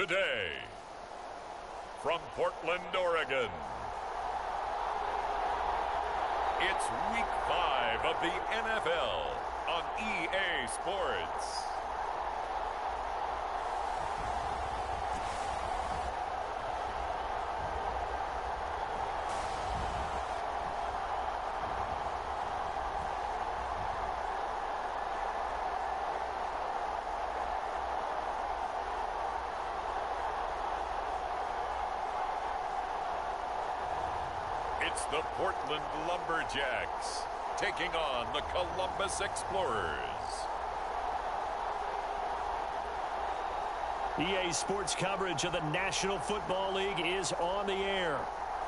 today, from Portland, Oregon, it's Week 5 of the NFL on EA Sports. It's the Portland Lumberjacks taking on the Columbus Explorers. EA Sports coverage of the National Football League is on the air.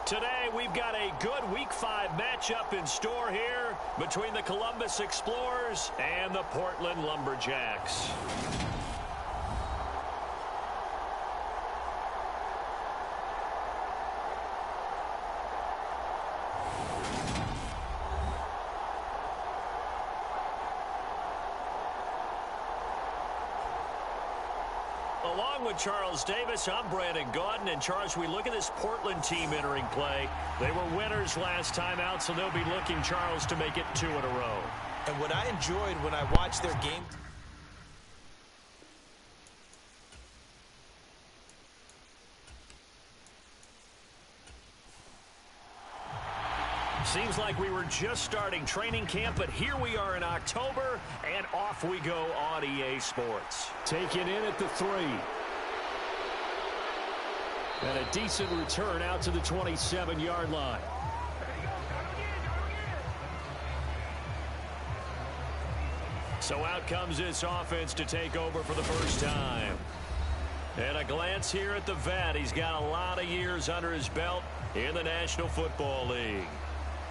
Today, we've got a good Week 5 matchup in store here between the Columbus Explorers and the Portland Lumberjacks. Along with Charles Davis, I'm Brandon Gaudin. And Charles, we look at this Portland team entering play. They were winners last time out, so they'll be looking, Charles, to make it 2 in a row. And what I enjoyed when I watched their game... Seems like we were just starting training camp, but here we are in October, and off we go on EA Sports. Taken in at the 3. And a decent return out to the 27-yard line. So out comes this offense to take over for the first time. And a glance here at the vet. He's got a lot of years under his belt in the National Football League.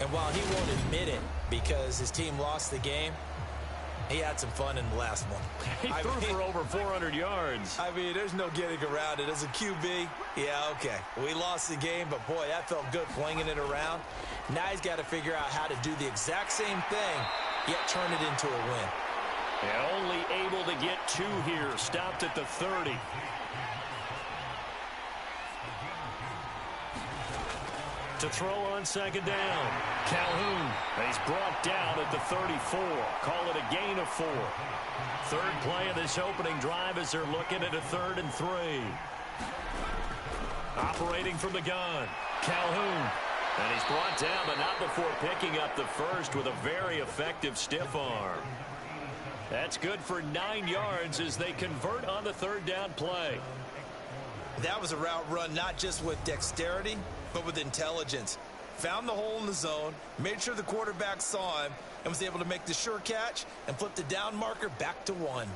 And while he won't admit it because his team lost the game, he had some fun in the last one. He threw for over 400 yards. I mean, there's no getting around it. As a QB, yeah, okay. We lost the game, but boy, that felt good flinging it around. Now he's got to figure out how to do the exact same thing, yet turn it into a win. And only able to get 2 here. Stopped at the 30. To throw on second down. Calhoun. He's brought down at the 34. Call it a gain of 4. Third play of this opening drive as they're looking at a 3rd and 3. Operating from the gun. Calhoun. And he's brought down, but not before picking up the first with a very effective stiff arm. That's good for 9 yards as they convert on the 3rd down play. That was a route run not just with dexterity, but with intelligence. Found the hole in the zone, made sure the quarterback saw him, and was able to make the sure catch and flip the down marker back to 1.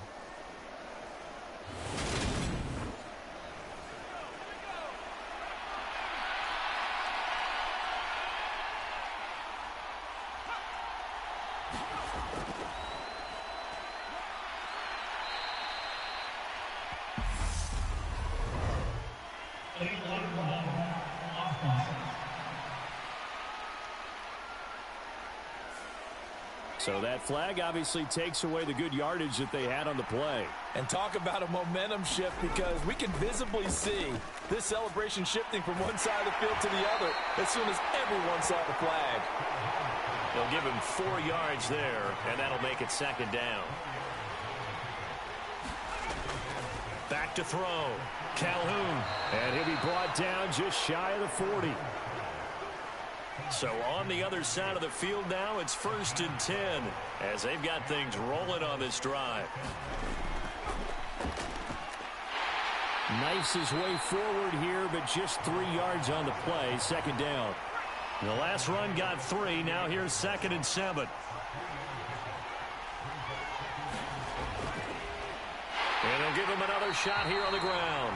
So that flag obviously takes away the good yardage that they had on the play. And talk about a momentum shift, because we can visibly see this celebration shifting from one side of the field to the other as soon as everyone saw the flag. They'll give him 4 yards there, and that'll make it 2nd down. Back to throw. Calhoun. And he'll be brought down just shy of the 40. So on the other side of the field now, it's 1st and 10 as they've got things rolling on this drive. Knifes his way forward here, but just 3 yards on the play. 2nd down. The last run got 3. Now here's 2nd and 7. And they'll give him another shot here on the ground.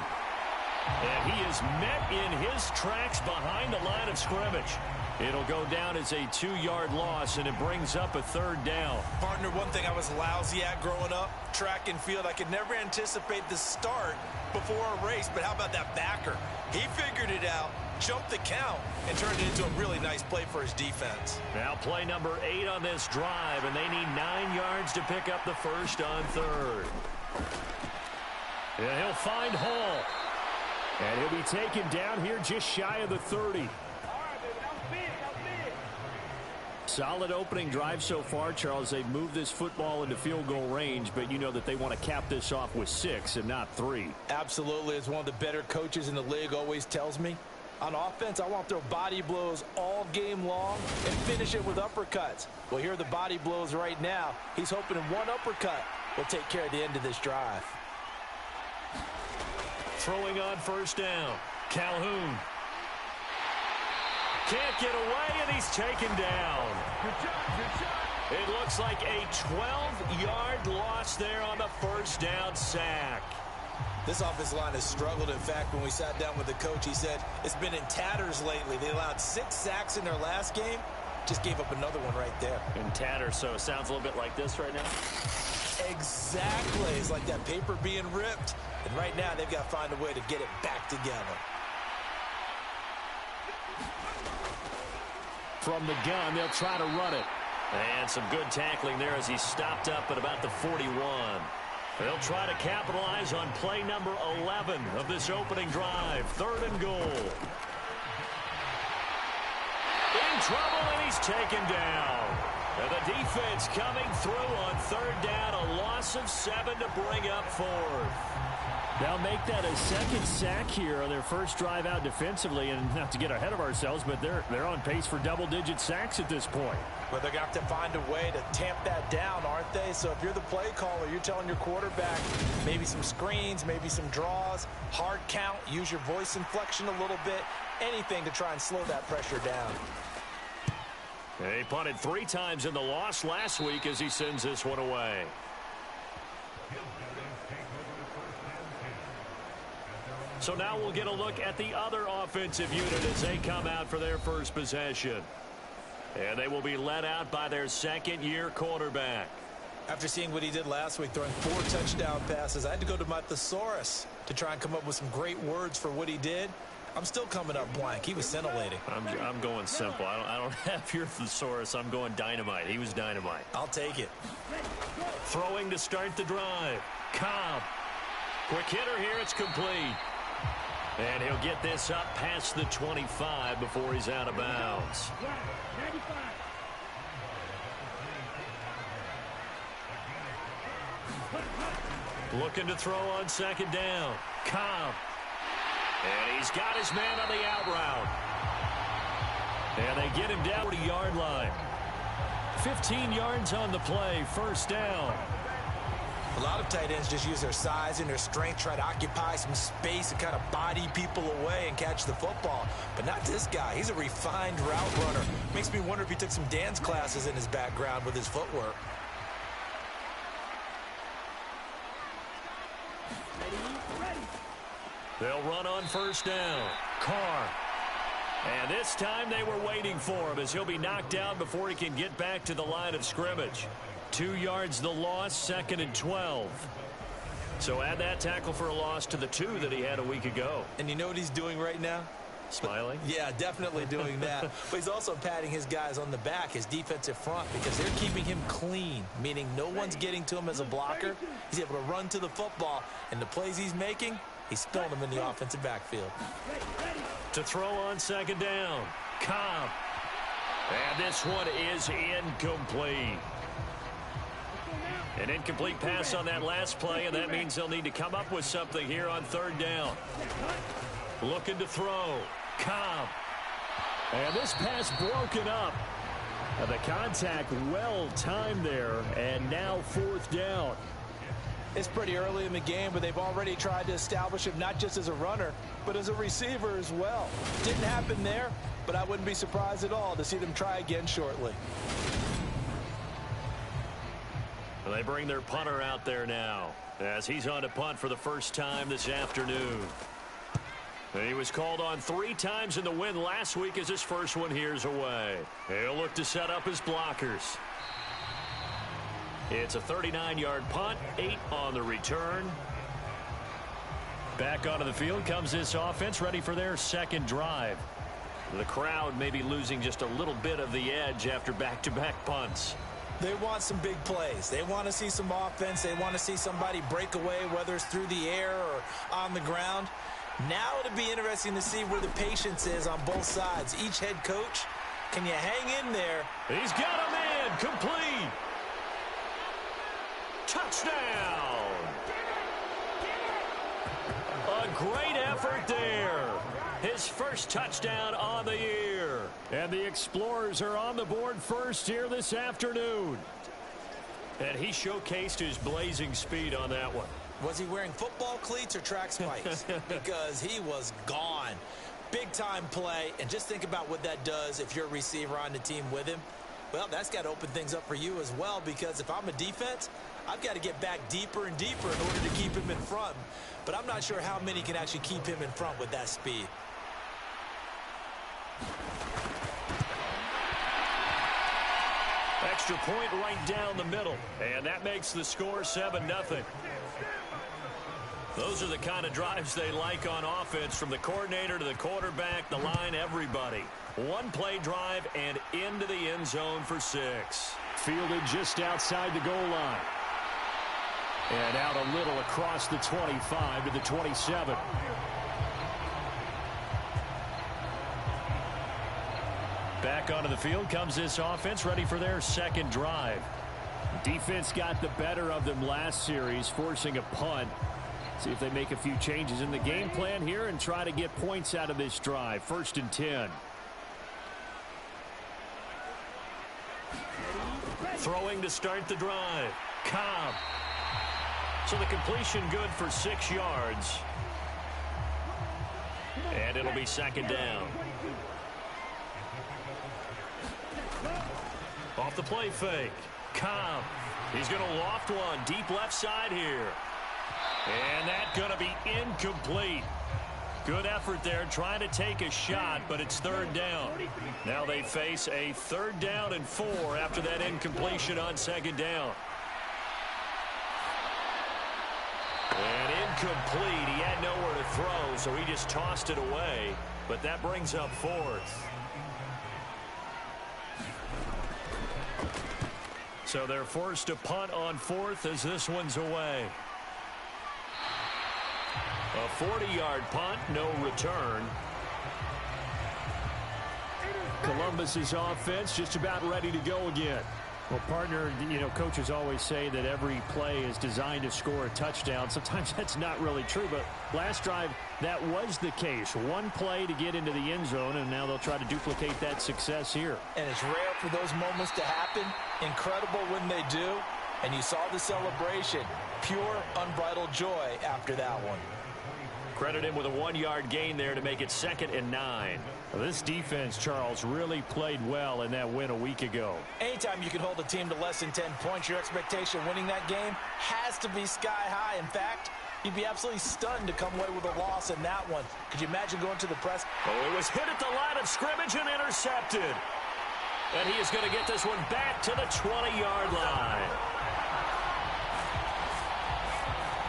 And he is met in his tracks behind the line of scrimmage. It'll go down as a 2-yard loss, and it brings up a 3rd down. Partner, one thing I was lousy at growing up, track and field, I could never anticipate the start before a race, but how about that backer? He figured it out, jumped the count, and turned it into a really nice play for his defense. Now play number 8 on this drive, and they need 9 yards to pick up the first on 3rd. And he'll find Hall. And he'll be taken down here just shy of the 30. Solid opening drive so far, Charles. They've moved this football into field goal range, but you know that they want to cap this off with 6 and not 3. Absolutely. As one of the better coaches in the league always tells me, on offense, I want to throw body blows all game long and finish it with uppercuts. Well, here are the body blows right now. He's hoping in one uppercut will take care of the end of this drive. Throwing on first down. Calhoun. Can't get away, and he's taken down. It looks like a 12-yard loss there on the first down sack. This offensive line has struggled. In fact, when we sat down with the coach, he said it's been in tatters lately. They allowed 6 sacks in their last game. Just gave up another one right there. In tatters, so it sounds a little bit like this right now. Exactly. It's like that paper being ripped. And right now, they've got to find a way to get it back together. From the gun, they'll try to run it. And some good tackling there as he stopped up at about the 41. They'll try to capitalize on play number 11 of this opening drive. 3rd and goal. In trouble, and he's taken down. And the defense coming through on 3rd down. A loss of 7 to bring up 4th. They'll make that a second sack here on their first drive out defensively. And not to get ahead of ourselves, but they're on pace for double-digit sacks at this point. Well, they're going to have to find a way to tamp that down, aren't they? So if you're the play caller, you're telling your quarterback maybe some screens, maybe some draws, hard count, use your voice inflection a little bit, anything to try and slow that pressure down. He punted 3 times in the loss last week as he sends this one away. So now we'll get a look at the other offensive unit as they come out for their first possession. And they will be led out by their second-year quarterback. After seeing what he did last week, throwing 4 touchdown passes, I had to go to my thesaurus to try and come up with some great words for what he did. I'm still coming up blank. He was scintillating. I'm going simple. I don't have your thesaurus. I'm going dynamite. He was dynamite. I'll take it. Throwing to start the drive. Cobb. Quick hitter here. It's complete. And he'll get this up past the 25 before he's out of bounds. Looking to throw on second down. Cobb. And he's got his man on the out route. And they get him down to the yard line. 15 yards on the play. First down. A lot of tight ends just use their size and their strength, try to occupy some space and kind of body people away and catch the football. But not this guy. He's a refined route runner. Makes me wonder if he took some dance classes in his background with his footwork. They'll run on first down. Carr. And this time they were waiting for him as he'll be knocked down before he can get back to the line of scrimmage. 2 yards the loss, 2nd and 12. So add that tackle for a loss to the 2 that he had a week ago. And you know what he's doing right now? Smiling? Yeah, definitely doing that. But he's also patting his guys on the back, his defensive front, because they're keeping him clean, meaning no one's getting to him as a blocker. He's able to run to the football, and the plays he's making, he's spilling them in the offensive backfield. To throw on second down. Cobb. And this one is incomplete. An incomplete pass on that last play, and that means they'll need to come up with something here on third down. Looking to throw. Cobb. And this pass broken up. The contact well timed there, and now 4th down. It's pretty early in the game, but they've already tried to establish him not just as a runner, but as a receiver as well. Didn't happen there, but I wouldn't be surprised at all to see them try again shortly. They bring their punter out there now as he's on to punt for the first time this afternoon. He was called on 3 times in the win last week as his first one here's away. He'll look to set up his blockers. It's a 39-yard punt, 8 on the return. Back onto the field comes this offense, ready for their second drive. The crowd may be losing just a little bit of the edge after back-to-back punts. They want some big plays. They want to see some offense. They want to see somebody break away, whether it's through the air or on the ground. Now it'll be interesting to see where the patience is on both sides. Each head coach, can you hang in there? He's got him in. Complete. Touchdown. A great effort there. His first touchdown on the year. And the Explorers are on the board first here this afternoon. And he showcased his blazing speed on that one. Was he wearing football cleats or track spikes? Because he was gone. Big-time play, and just think about what that does if you're a receiver on the team with him. Well, that's got to open things up for you as well, because if I'm a defense, I've got to get back deeper and deeper in order to keep him in front. But I'm not sure how many can actually keep him in front with that speed. Extra point right down the middle, and that makes the score 7-0. Those are the kind of drives they like on offense, from the coordinator to the quarterback, the line, everybody. One-play drive and into the end zone for 6. Fielded just outside the goal line. And out a little across the 25 to the 27. Back onto the field comes this offense, ready for their second drive. Defense got the better of them last series, forcing a punt. See if they make a few changes in the game plan here and try to get points out of this drive. 1st and 10. Throwing to start the drive. Cobb. So the completion good for 6 yards. And it'll be 2nd down. Off the play fake. Cobb. He's going to loft one deep left side here. And that's going to be incomplete. Good effort there, trying to take a shot, but it's 3rd down. Now they face a 3rd down and 4 after that incompletion on 2nd down. And incomplete. He had nowhere to throw, so he just tossed it away. But that brings up 4th. So they're forced to punt on 4th as this one's away. A 40-yard punt, no return. Columbus's offense just about ready to go again. Well, partner, coaches always say that every play is designed to score a touchdown. Sometimes that's not really true, but last drive, that was the case. One play to get into the end zone, and now they'll try to duplicate that success here. And it's rare for those moments to happen. Incredible when they do. And you saw the celebration. Pure, unbridled joy after that one. Credit him with a 1-yard gain there to make it 2nd and 9. Well, this defense, Charles, really played well in that win a week ago. Anytime you can hold a team to less than 10 points, your expectation winning that game has to be sky high. In fact, you'd be absolutely stunned to come away with a loss in that one. Could you imagine going to the press? Oh, it was hit at the line of scrimmage and intercepted. And he is going to get this one back to the 20-yard line.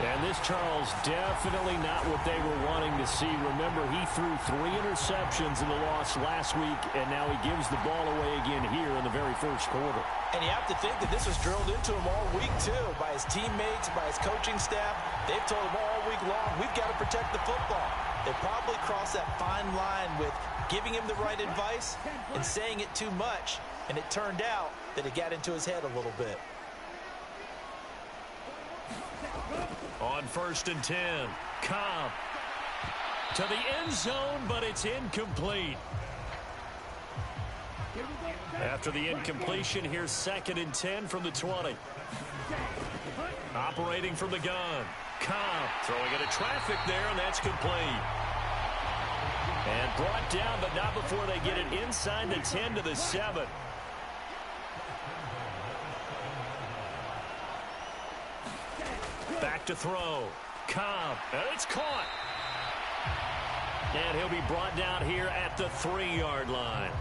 And this, Charles, definitely not what they were wanting to see. Remember, he threw 3 interceptions in the loss last week, and now he gives the ball away again here in the very first quarter. And you have to think that this was drilled into him all week, too, by his teammates, by his coaching staff. They've told him all week long, we've got to protect the football. They probably crossed that fine line with giving him the right advice and saying it too much, and it turned out that it got into his head a little bit. On 1st and 10, Cobb to the end zone, but it's incomplete. After the incompletion, here's 2nd and 10 from the 20. Operating from the gun, Cobb throwing into traffic there, and that's complete. And brought down, but not before they get it inside the 10 to the 7. Back to throw. Cobb. And it's caught. And he'll be brought down here at the 3-yard line.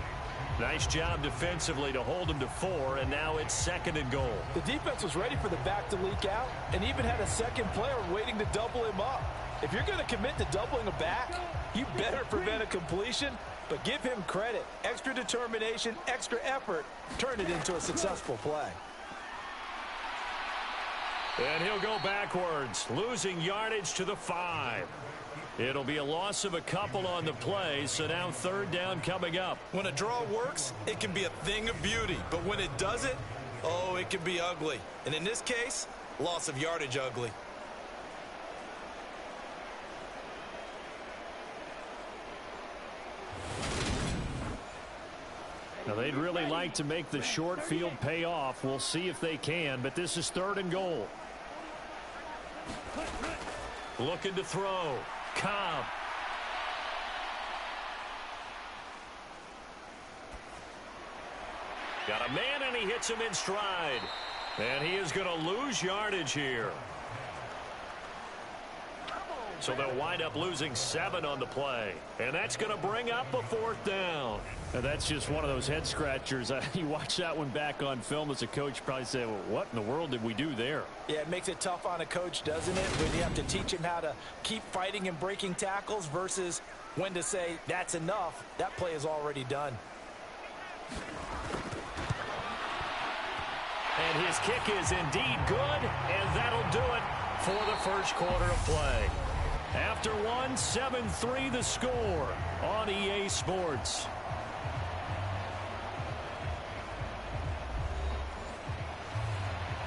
Nice job defensively to hold him to 4, and now it's 2nd and goal. The defense was ready for the back to leak out and even had a second player waiting to double him up. If you're going to commit to doubling a back, you better prevent a completion, but give him credit. Extra determination, extra effort, turn it into a successful play. And he'll go backwards, losing yardage to the 5. It'll be a loss of a couple on the play, so now third down coming up. When a draw works, it can be a thing of beauty. But when it doesn't, oh, it can be ugly. And in this case, loss of yardage ugly. Now, they'd really like to make the short field pay off. We'll see if they can, but this is 3rd and goal. Looking to throw. Cobb. Got a man, and he hits him in stride. And he is going to lose yardage here. So they'll wind up losing 7 on the play. And that's going to bring up a 4th down. Now, that's just one of those head scratchers. You watch that one back on film as a coach, you probably say, well, what in the world did we do there? Yeah, it makes it tough on a coach, doesn't it? When you have to teach him how to keep fighting and breaking tackles versus when to say, that's enough. That play is already done. And his kick is indeed good, and that'll do it for the first quarter of play. After one, 7-3 the score on EA Sports.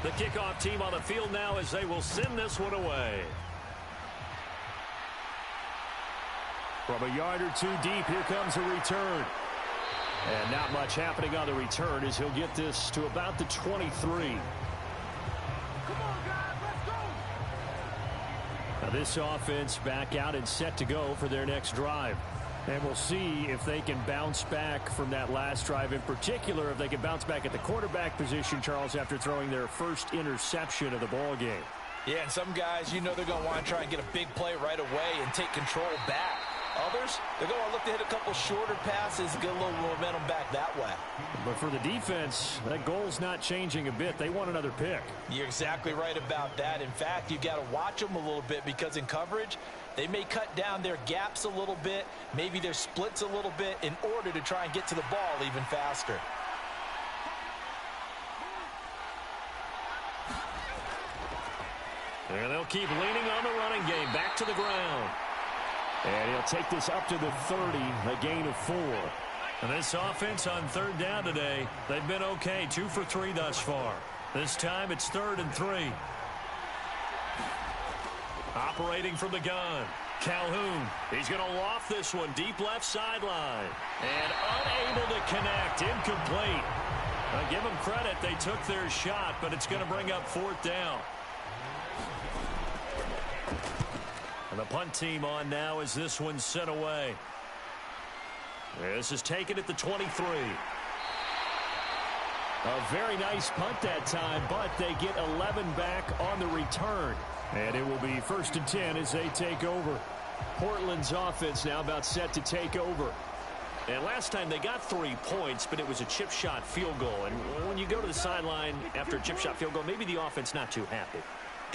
The kickoff team on the field now as they will send this one away. From a yard or two deep, here comes a return. And not much happening on the return as he'll get this to about the 23. Now this offense back out and set to go for their next drive. And we'll see if they can bounce back from that last drive, in particular if they can bounce back at the quarterback position, Charles, after throwing their first interception of the ball game. Yeah, and some guys, you know they're going to want to try and get a big play right away and take control back. Others, they're going to look to hit a couple shorter passes and get a little momentum back that way. But for the defense, that goal's not changing a bit. They want another pick. You're exactly right about that. In fact, you've got to watch them a little bit because in coverage, they may cut down their gaps a little bit, maybe their splits a little bit in order to try and get to the ball even faster. And they'll keep leaning on the running game. Back to the ground. And he'll take this up to the 30, a gain of 4. And this offense on third down today, they've been okay. 2 for 3 thus far. This time it's 3rd and 3. Operating from the gun. Calhoun. He's going to loft this one deep left sideline. And unable to connect. Incomplete. I give them credit. They took their shot, but it's going to bring up 4th down. And the punt team on now as this one's sent away. This is taken at the 23. A very nice punt that time, but they get 11 back on the return. And it will be 1st and 10 as they take over. Portland's offense now about set to take over. And last time they got 3 points, but it was a chip shot field goal. And when you go to the sideline after a chip shot field goal, maybe the offense not too happy.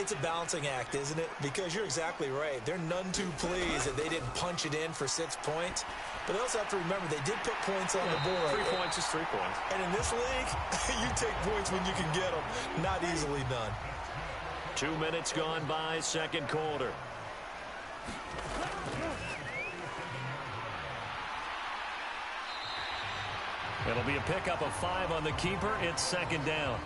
It's a balancing act, isn't it? Because you're exactly right. They're none too pleased that they didn't punch it in for 6 points. But they also have to remember they did put points on the board. 3 points is 3 points. And in this league, you take points when you can get them. Not easily done. 2 minutes gone by, second quarter. It'll be a pickup of 5 on the keeper. It's 2nd down.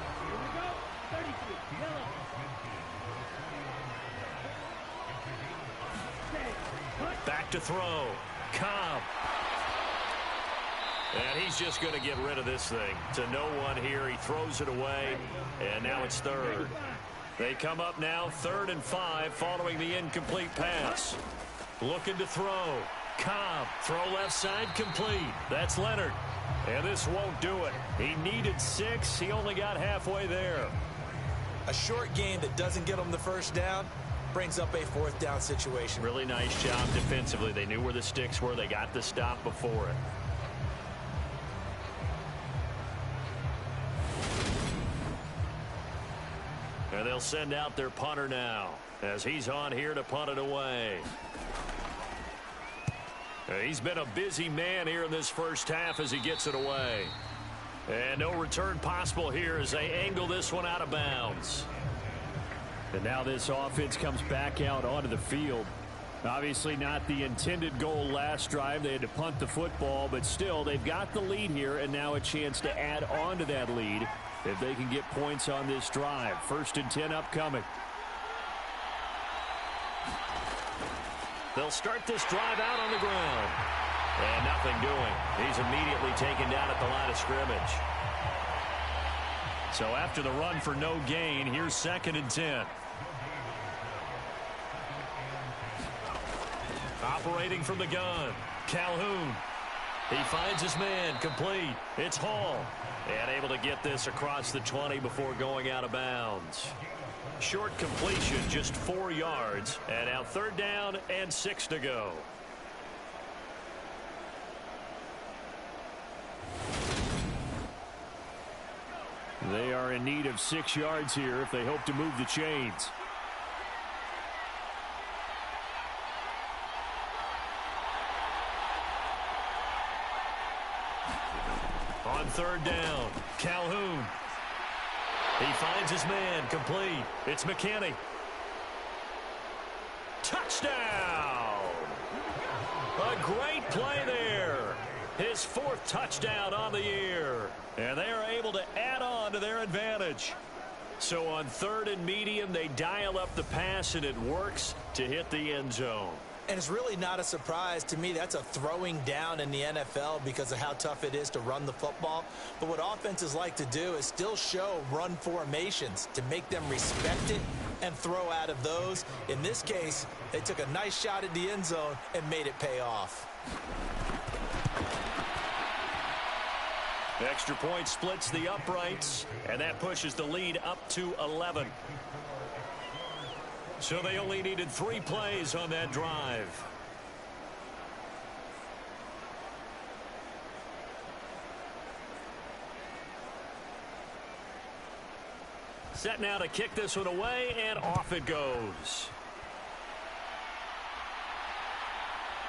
Back to throw. Cobb. And he's just going to get rid of this thing. To no one here. He throws it away. And now it's 3rd. They come up now 3rd and 5 following the incomplete pass. Looking to throw. Cobb. Throw left side complete. That's Leonard. And this won't do it. He needed 6. He only got halfway there. A short game that doesn't get them the first down brings up a 4th down situation. Really nice job defensively. They knew where the sticks were. They got the stop before it. And they'll send out their punter now as he's on here to punt it away. He's been a busy man here in this first half as he gets it away. And no return possible here as they angle this one out of bounds. And now this offense comes back out onto the field. Obviously not the intended goal last drive. They had to punt the football, but still, they've got the lead here, and now a chance to add on to that lead if they can get points on this drive. 1st and 10 upcoming. They'll start this drive out on the ground. And nothing doing. He's immediately taken down at the line of scrimmage. So after the run for no gain, here's 2nd and 10. Operating from the gun, Calhoun. He finds his man, complete. It's Hall. And able to get this across the 20 before going out of bounds. Short completion, just 4 yards. And now 3rd down and 6 to go. They are in need of 6 yards here if they hope to move the chains. On 3rd down, Calhoun. He finds his man, complete. It's McKinney. Touchdown! A great play there. His 4th touchdown on the year. And they are able to add on to their advantage. So on 3rd and medium, they dial up the pass, and it works to hit the end zone. And it's really not a surprise to me. That's a throwing down in the NFL because of how tough it is to run the football. But what offenses like to do is still show run formations to make them respect it and throw out of those. In this case, they took a nice shot at the end zone and made it pay off. Extra point splits the uprights, and that pushes the lead up to 11. So they only needed 3 plays on that drive. Set now to kick this one away, and off it goes.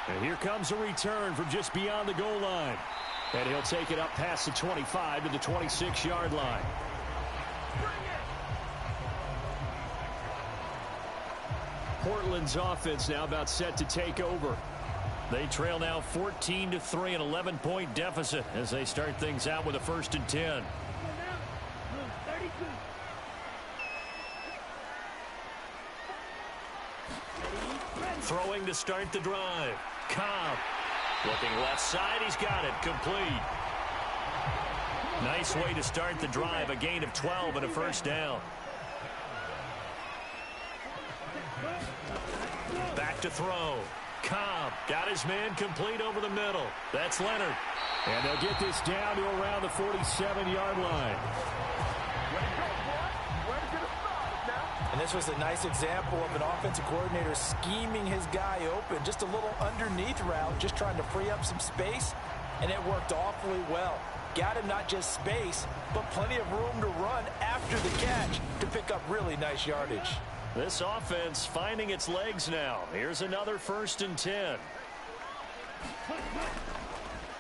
And here comes a return from just beyond the goal line. And he'll take it up past the 25 to the 26-yard line. Portland's offense now about set to take over. They trail now 14-3, an 11-point deficit as they start things out with a 1st and 10. Throwing to start the drive. Cobb. Looking left side, he's got it, complete. Nice way to start the drive, a gain of 12 and a 1st down. Back to throw. Cobb got his man complete over the middle. That's Leonard. And they'll get this down to around the 47-yard line. And this was a nice example of an offensive coordinator scheming his guy open. Just a little underneath route, just trying to free up some space, and it worked awfully well. Got him not just space, but plenty of room to run after the catch to pick up really nice yardage. This offense finding its legs now. Here's another 1st and 10.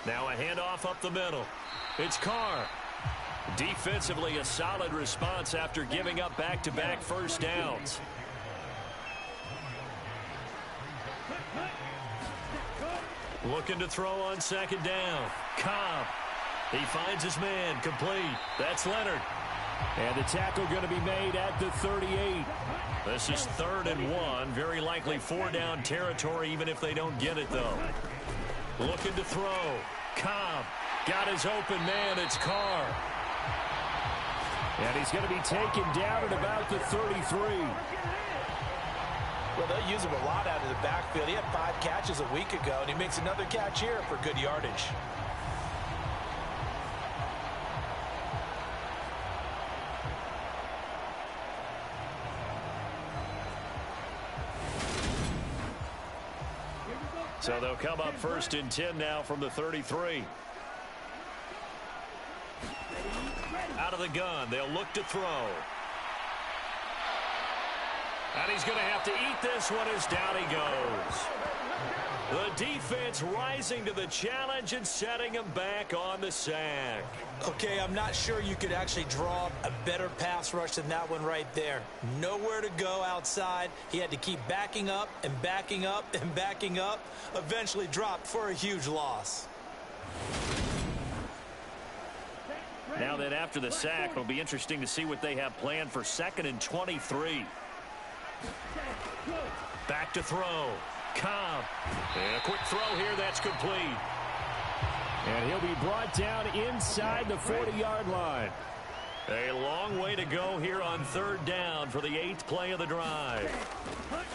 Now a handoff up the middle. It's Carr. Defensively, a solid response after giving up back-to-back 1st downs. Looking to throw on 2nd down. Cobb. He finds his man, complete. That's Leonard. And the tackle going to be made at the 38. This is 3rd and 1. Very likely 4-down territory, even if they don't get it, though. Looking to throw. Cobb. Got his open man. It's Carr. And he's going to be taken down at about the 33. Well, they'll use him a lot out of the backfield. He had 5 catches a week ago, and he makes another catch here for good yardage. So they'll come up 1st and 10 now from the 33. Out of the gun, they'll look to throw. And he's going to have to eat this one as down he goes. The defense rising to the challenge and setting him back on the sack. Okay, I'm not sure you could actually draw a better pass rush than that one right there. Nowhere to go outside. He had to keep backing up and backing up and backing up. Eventually dropped for a huge loss. Now then, after the sack, it'll be interesting to see what they have planned for 2nd and 23. Back to throw. Cobb. And a quick throw here. That's complete. And he'll be brought down inside the 40-yard line. A long way to go here on 3rd down for the 8th play of the drive.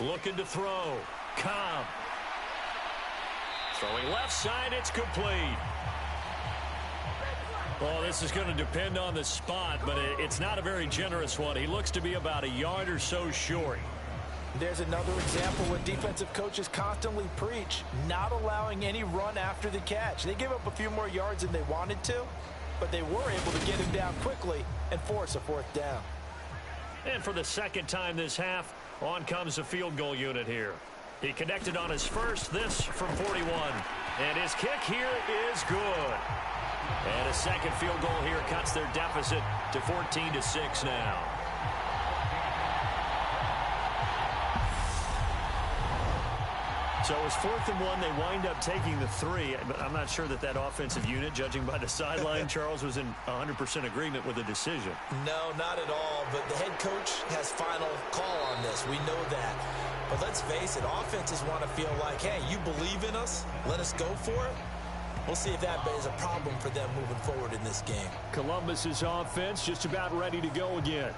Looking to throw. Cobb. Throwing left side. It's complete. Well, this is going to depend on the spot, but it's not a very generous one. He looks to be about a yard or so short. There's another example where defensive coaches constantly preach, not allowing any run after the catch. They gave up a few more yards than they wanted to, but they were able to get him down quickly and force a 4th down. And for the 2nd time this half, on comes the field goal unit here. He connected on his first, this from 41. And his kick here is good. And a 2nd field goal here cuts their deficit to 14-6 now. So it was 4th and 1. They wind up taking the 3. But I'm not sure that offensive unit, judging by the sideline, Charles, was in 100% agreement with the decision. No, not at all. But the head coach has final call on this. We know that. But let's face it, offenses want to feel like, hey, you believe in us? Let us go for it. We'll see if that is a problem for them moving forward in this game. Columbus's offense just about ready to go again.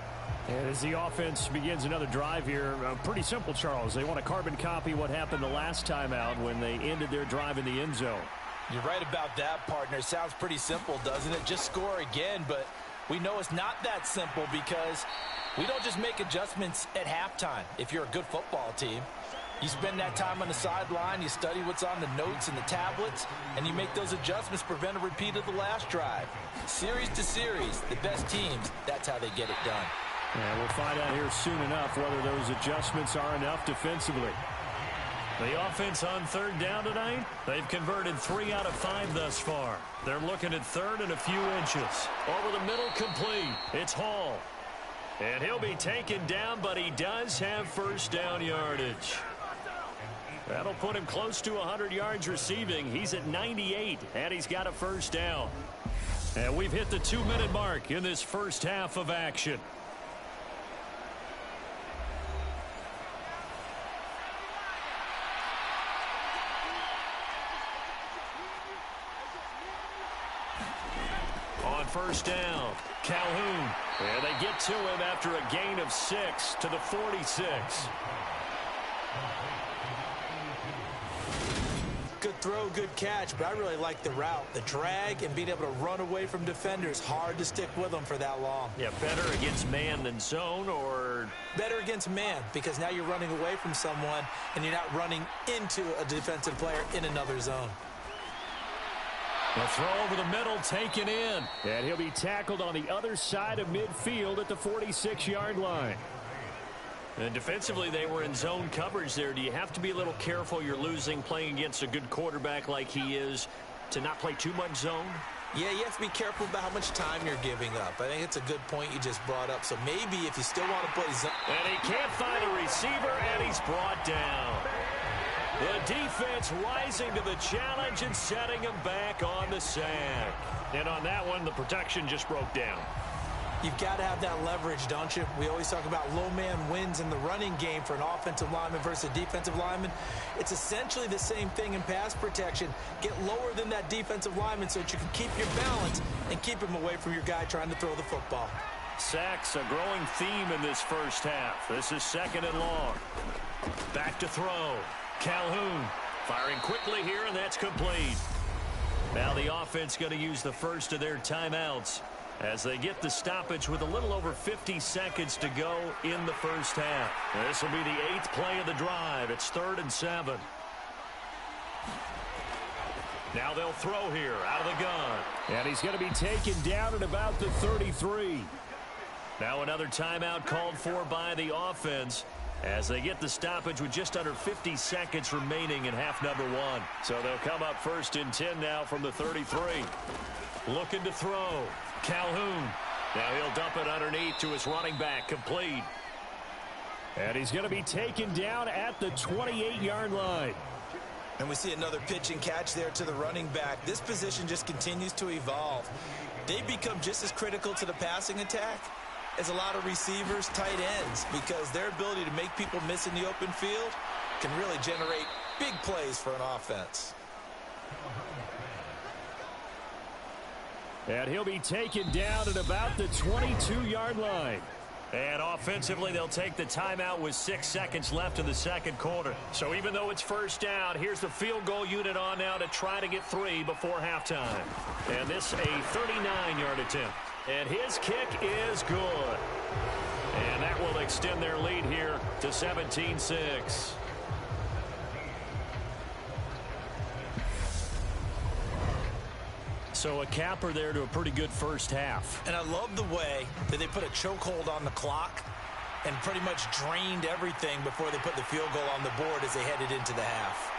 And as the offense begins another drive here, pretty simple, Charles. They want to carbon copy what happened the last time out when they ended their drive in the end zone. You're right about that, partner. Sounds pretty simple, doesn't it? Just score again, but we know it's not that simple because we don't just make adjustments at halftime if you're a good football team. You spend that time on the sideline, you study what's on the notes and the tablets, and you make those adjustments to prevent a repeat of the last drive. Series to series, the best teams, that's how they get it done. And we'll find out here soon enough whether those adjustments are enough defensively. The offense on 3rd down tonight, they've converted 3 out of 5 thus far. They're looking at 3rd and a few inches. Over the middle, complete. It's Hall. And he'll be taken down, but he does have 1st down yardage. That'll put him close to 100 yards receiving. He's at 98, and he's got a 1st down. And we've hit the 2-minute mark in this first half of action. On 1st down, Calhoun. And they get to him after a gain of 6 to the 46. Good throw, good catch, but I really like the route. The drag and being able to run away from defenders, hard to stick with them for that long. Yeah, better against man than zone, or? Better against man, because now you're running away from someone and you're not running into a defensive player in another zone. The throw over the middle taken in. And he'll be tackled on the other side of midfield at the 46-yard line. And defensively, they were in zone coverage there. Do you have to be a little careful? You're losing playing against a good quarterback like he is to not play too much zone? Yeah, you have to be careful about how much time you're giving up. I think it's a good point you just brought up. So maybe if you still want to play zone. And he can't find a receiver, and he's brought down. The defense rising to the challenge and setting him back on the sack. And on that one, the protection just broke down. You've got to have that leverage, don't you? We always talk about low man wins in the running game for an offensive lineman versus a defensive lineman. It's essentially the same thing in pass protection. Get lower than that defensive lineman so that you can keep your balance and keep him away from your guy trying to throw the football. Sacks, a growing theme in this first half. This is 2nd and long. Back to throw. Calhoun firing quickly here, and that's complete. Now the offense going to use the first of their timeouts as they get the stoppage with a little over 50 seconds to go in the first half. This will be the 8th play of the drive. It's 3rd and 7. Now they'll throw here out of the gun. And he's going to be taken down at about the 33. Now another timeout called for by the offense. as they get the stoppage with just under 50 seconds remaining in half number one. So they'll come up 1st and 10 now from the 33. Looking to throw. Calhoun. Now he'll dump it underneath to his running back, complete. And he's going to be taken down at the 28-yard line. And we see another pitch and catch there to the running back. This position just continues to evolve. They become just as critical to the passing attack as a lot of receivers, tight ends, because their ability to make people miss in the open field can really generate big plays for an offense. And he'll be taken down at about the 22-yard line. And offensively, they'll take the timeout with 6 seconds left in the second quarter. So even though it's first down, here's the field goal unit on now to try to get 3 before halftime. And this a 39-yard attempt. And his kick is good. And that will extend their lead here to 17-6. So a capper there to a pretty good first half. And I love the way that they put a chokehold on the clock and pretty much drained everything before they put the field goal on the board as they headed into the half.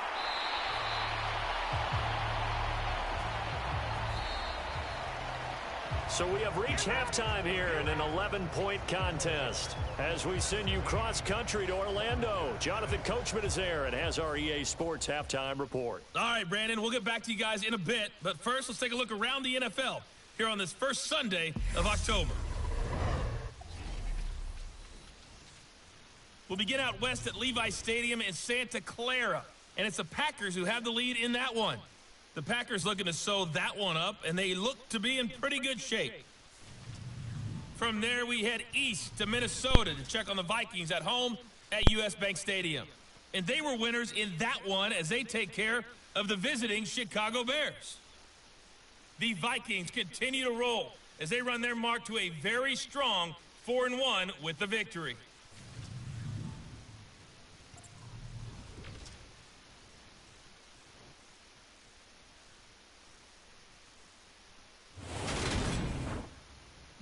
So we have reached halftime here in an 11-point contest. As we send you cross-country to Orlando, Jonathan Coachman is there and has our EA Sports halftime report. All right, Brandon, we'll get back to you guys in a bit. But first, let's take a look around the NFL here on this first Sunday of October. We'll begin out west at Levi Stadium in Santa Clara. And it's the Packers who have the lead in that one. The Packers looking to sew that one up, and they look to be in pretty good shape. From there, we head east to Minnesota to check on the Vikings at home at US Bank Stadium. And they were winners in that one as they take care of the visiting Chicago Bears. The Vikings continue to roll as they run their mark to a very strong 4-1 with the victory.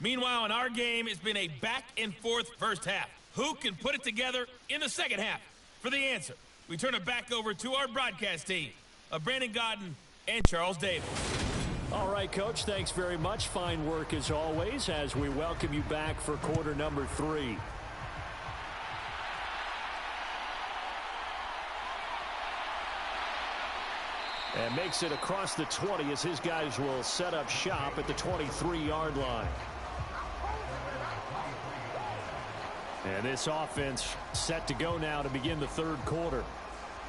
Meanwhile, in our game, it's been a back-and-forth first half. Who can put it together in the second half? For the answer, we turn it back over to our broadcast team of Brandon Godden and Charles Davis. All right, Coach, thanks very much. Fine work as always as we welcome you back for quarter number 3. And makes it across the 20 as his guys will set up shop at the 23-yard line. And this offense set to go now to begin the third quarter.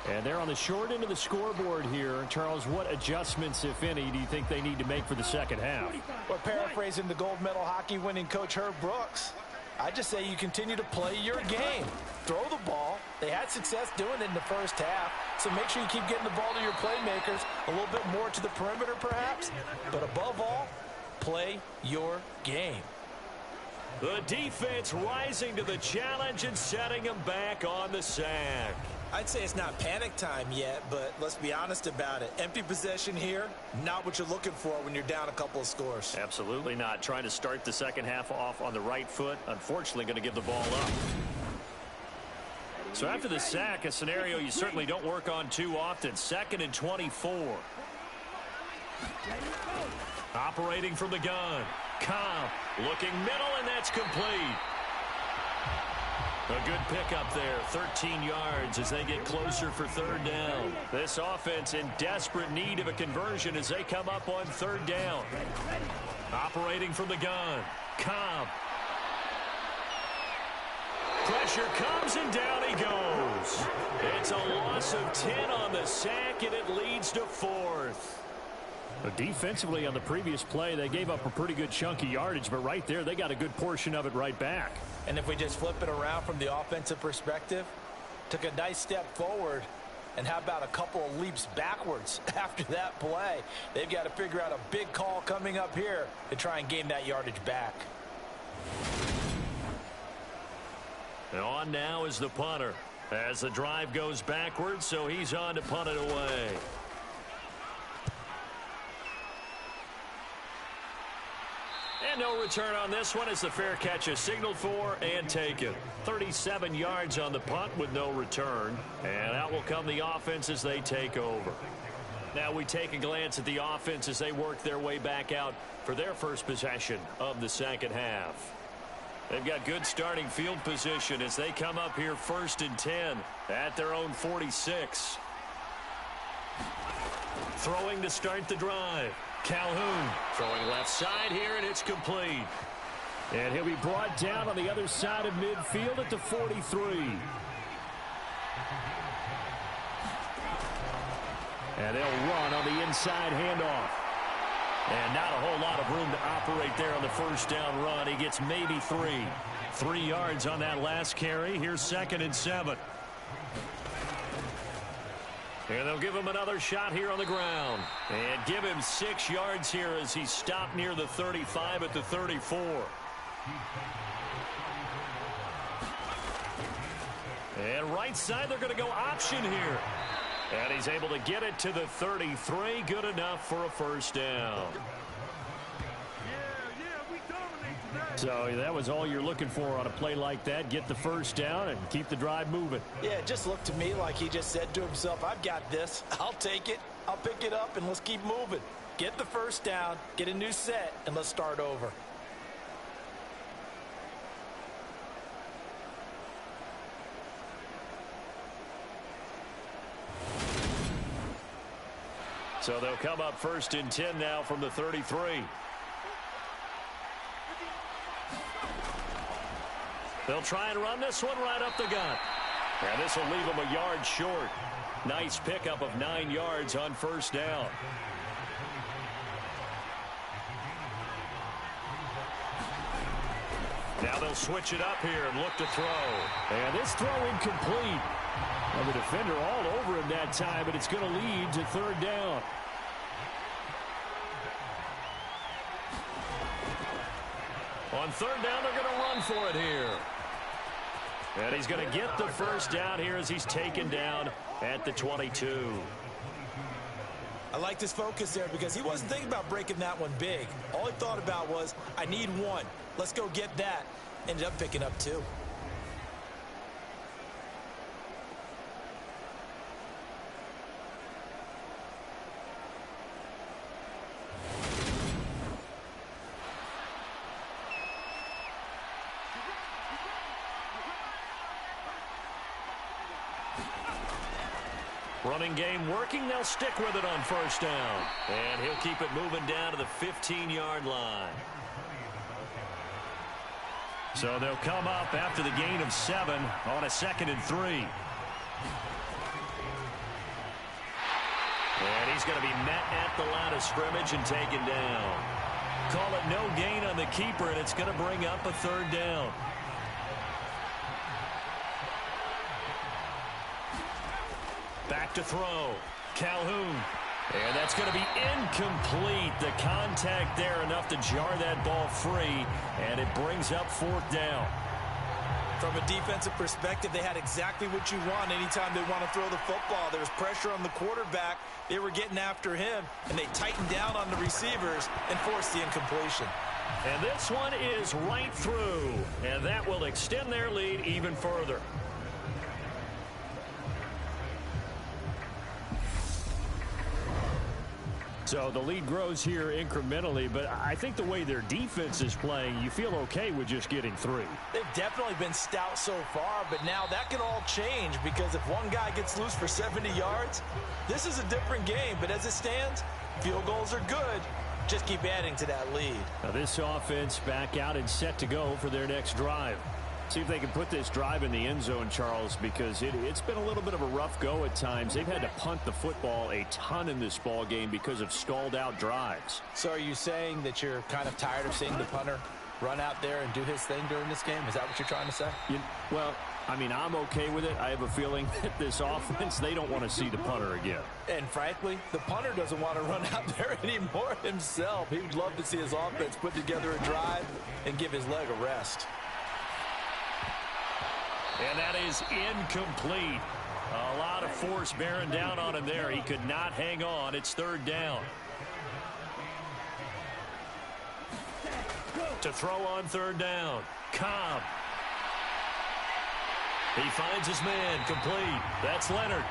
And they're on the short end of the scoreboard here. Charles, what adjustments, if any, do you think they need to make for the second half? Well, paraphrasing the gold medal hockey winning coach Herb Brooks, I just say you continue to play your game. Throw the ball. They had success doing it in the first half, so make sure you keep getting the ball to your playmakers, a little bit more to the perimeter perhaps, but above all, play your game. The defense rising to the challenge and setting them back on the sack. I'd say it's not panic time yet, but let's be honest about it. Empty possession here, not what you're looking for when you're down a couple of scores. Absolutely not. Trying to start the second half off on the right foot. Unfortunately, going to give the ball up. So after the sack, a scenario you certainly don't work on too often. 2nd and 24. Operating from the gun. Cobb looking middle, and that's complete. A good pickup there, 13 yards as they get closer for third down. This offense in desperate need of a conversion as they come up on third down. Operating from the gun. Cobb. Pressure comes, and down he goes. It's a loss of 10 on the sack, and it leads to 4th. Defensively on the previous play, they gave up a pretty good chunk of yardage, but right there, they got a good portion of it right back. And if we just flip it around from the offensive perspective, took a nice step forward, and how about a couple of leaps backwards after that play? They've got to figure out a big call coming up here to try and gain that yardage back. And on now is the punter as the drive goes backwards, so he's on to punt it away. And no return on this one as the fair catch is signaled for and taken. 37 yards on the punt with no return. And out will come the offense as they take over. Now we take a glance at the offense as they work their way back out for their first possession of the second half. They've got good starting field position as they come up here 1st and 10 at their own 46. Throwing to start the drive. Calhoun throwing left side here, and it's complete. And he'll be brought down on the other side of midfield at the 43. And they'll run on the inside handoff. And not a whole lot of room to operate there on the first down run. He gets maybe 3. 3 yards on that last carry. Here's 2nd and 7. And they'll give him another shot here on the ground. And give him 6 yards here as he stopped near the 35 at the 34. And right side, they're going to go option here. And he's able to get it to the 33. Good enough for a first down. So that was all you're looking for on a play like that. Get the first down and keep the drive moving. Yeah, it just looked to me like he just said to himself, I've got this. I'll take it. I'll pick it up, and let's keep moving. Get the first down, get a new set, and let's start over. So they'll come up 1st and 10 now from the 33. They'll try and run this one right up the gut. And this will leave them a yard short. Nice pickup of 9 yards on first down. Now they'll switch it up here and look to throw. And this throw incomplete. Well, the defender all over him that time, but it's going to lead to 3rd down. On 3rd down, they're going to run for it here. And he's going to get the first down here as he's taken down at the 22. I liked his focus there because he wasn't thinking about breaking that one big. All he thought about was, I need 1. Let's go get that. Ended up picking up 2. Running game working. They'll stick with it on first down. And he'll keep it moving down to the 15-yard line. So they'll come up after the gain of 7 on a 2nd and 3. And he's going to be met at the line of scrimmage and taken down. Call it no gain on the keeper, and it's going to bring up a 3rd down. Back to throw. Calhoun. And that's going to be incomplete. The contact there enough to jar that ball free. And it brings up 4th down. From a defensive perspective, they had exactly what you want anytime they want to throw the football. There was pressure on the quarterback. They were getting after him, and they tightened down on the receivers and forced the incompletion. And this one is right through. And that will extend their lead even further. So the lead grows here incrementally, but I think the way their defense is playing, you feel okay with just getting 3. They've definitely been stout so far, but now that can all change because if one guy gets loose for 70 yards, this is a different game. But as it stands, field goals are good. Just keep adding to that lead. Now this offense back out and set to go for their next drive. See if they can put this drive in the end zone, Charles, because it's been a little bit of a rough go at times. They've had to punt the football a ton in this ball game because of stalled out drives. So are you saying that you're kind of tired of seeing the punter run out there and do his thing during this game? Is that what you're trying to say? Well, I mean, I'm okay with it. I have a feeling that this offense, they don't want to see the punter again. And frankly, the punter doesn't want to run out there anymore himself. He would love to see his offense put together a drive and give his leg a rest. And that is incomplete. A lot of force bearing down on him there. He could not hang on. It's 3rd down. To throw on third down. Cobb. He finds his man, complete. That's Leonard.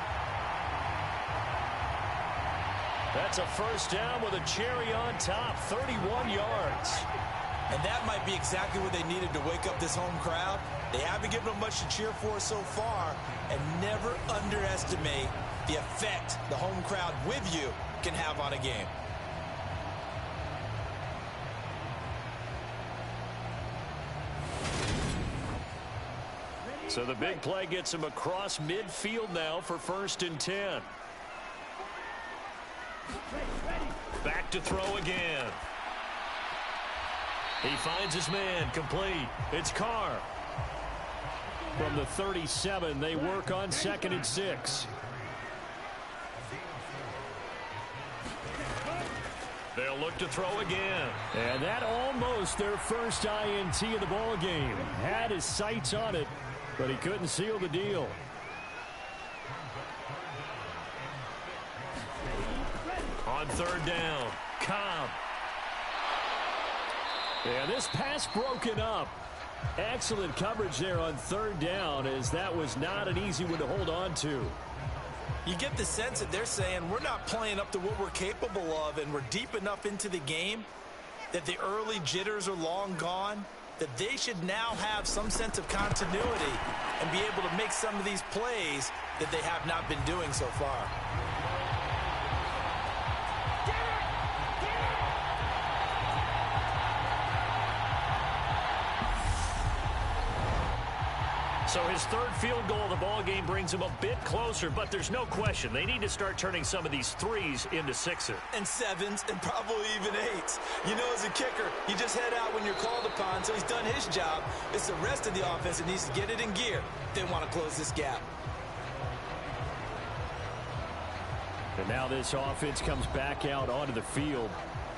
That's a first down with a cherry on top, 31 yards. And that might be exactly what they needed to wake up this home crowd. They haven't given them much to cheer for so far, and never underestimate the effect the home crowd with you can have on a game. So the big play gets him across midfield now for 1st and 10. Back to throw again. He finds his man, complete. It's Carr. From the 37, they work on 2nd and 6. They'll look to throw again. And that almost their first INT of the ball game. Had his sights on it, but he couldn't seal the deal. On third down, Cobb. And this pass broken up. Excellent coverage there on third down, as that was not an easy one to hold on to. You get the sense that they're saying we're not playing up to what we're capable of, and we're deep enough into the game that the early jitters are long gone, that they should now have some sense of continuity and be able to make some of these plays that they have not been doing so far. So his third field goal of the ball game brings him a bit closer, but there's no question they need to start turning some of these threes into sixes. And sevens, and probably even eights. You know, as a kicker, you just head out when you're called upon, so he's done his job. It's the rest of the offense that needs to get it in gear if they want to close this gap. And now this offense comes back out onto the field.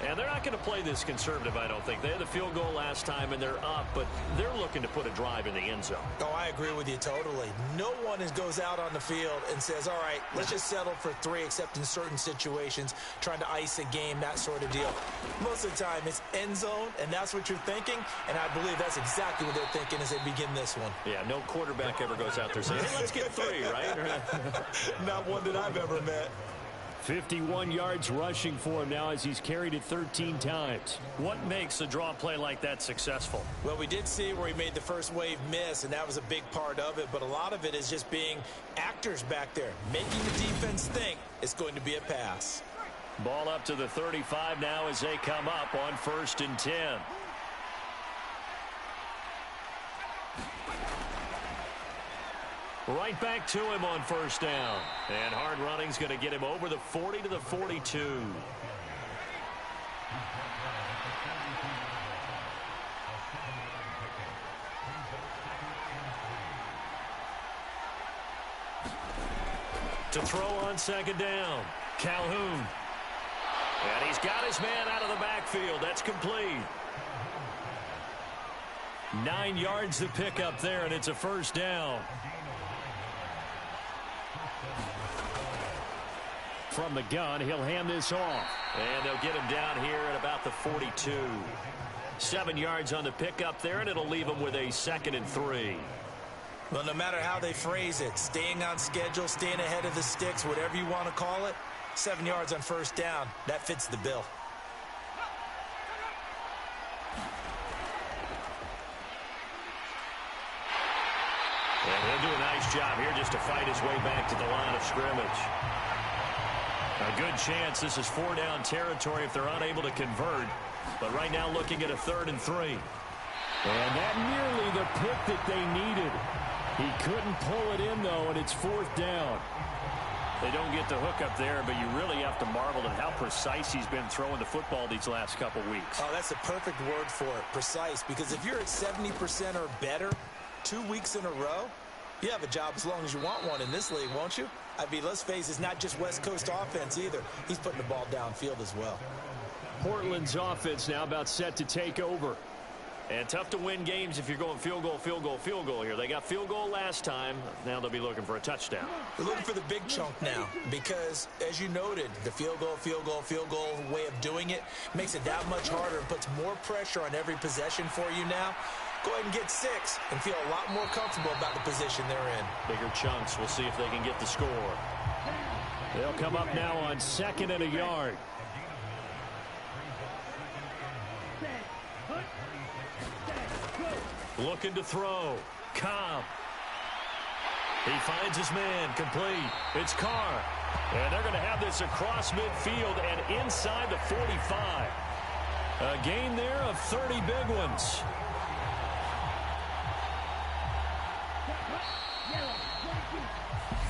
And they're not going to play this conservative, I don't think. They had the field goal last time, and they're up, but they're looking to put a drive in the end zone. Oh, I agree with you totally. No one goes out on the field and says, all right, let's just settle for 3, except in certain situations, trying to ice a game, that sort of deal. Most of the time, it's end zone, and that's what you're thinking, and I believe that's exactly what they're thinking as they begin this one. Yeah, no quarterback ever goes out there saying, hey, let's get 3, right? Not one that I've ever met. 51 yards rushing for him now as he's carried it 13 times. What makes a draw play like that successful? Well, we did see where he made the first wave miss, and that was a big part of it. But a lot of it is just being actors back there, making the defense think it's going to be a pass. Ball up to the 35 now as they come up on 1st and 10. Right back to him on 1st down. And hard running's going to get him over the 40 to the 42. To throw on 2nd down, Calhoun. And he's got his man out of the backfield. That's complete. 9 yards to pick up there, and it's a 1st down. From the gun, he'll hand this off. And they'll get him down here at about the 42. 7 yards on the pickup there, and it'll leave him with a 2nd and 3. Well, no matter how they phrase it, staying on schedule, staying ahead of the sticks, whatever you want to call it, 7 yards on 1st down, that fits the bill. And he'll do a nice job here just to fight his way back to the line of scrimmage. A good chance this is 4-down territory if they're unable to convert. But right now looking at a 3rd and 3. And that nearly the pick that they needed. He couldn't pull it in, though, and it's 4th down. They don't get the hook up there, but you really have to marvel at how precise he's been throwing the football these last couple weeks. Oh, that's a perfect word for it, precise. Because if you're at 70% or better 2 weeks in a row, you have a job as long as you want one in this league, won't you? I mean, let's face it, it's not just West Coast offense either. He's putting the ball downfield as well. Portland's offense now about set to take over. And tough to win games if you're going field goal, field goal, field goal here. They got field goal last time. Now they'll be looking for a touchdown. They're looking for the big chunk now because, as you noted, the field goal way of doing it makes it that much harder and puts more pressure on every possession for you now. Go ahead and get 6 and feel a lot more comfortable about the position they're in. Bigger chunks. We'll see if they can get the score. They'll come up now on 2nd and a yard. Looking to throw. Cobb. He finds his man. Complete. It's Carr. And they're going to have this across midfield and inside the 45. A gain there of 30 big ones.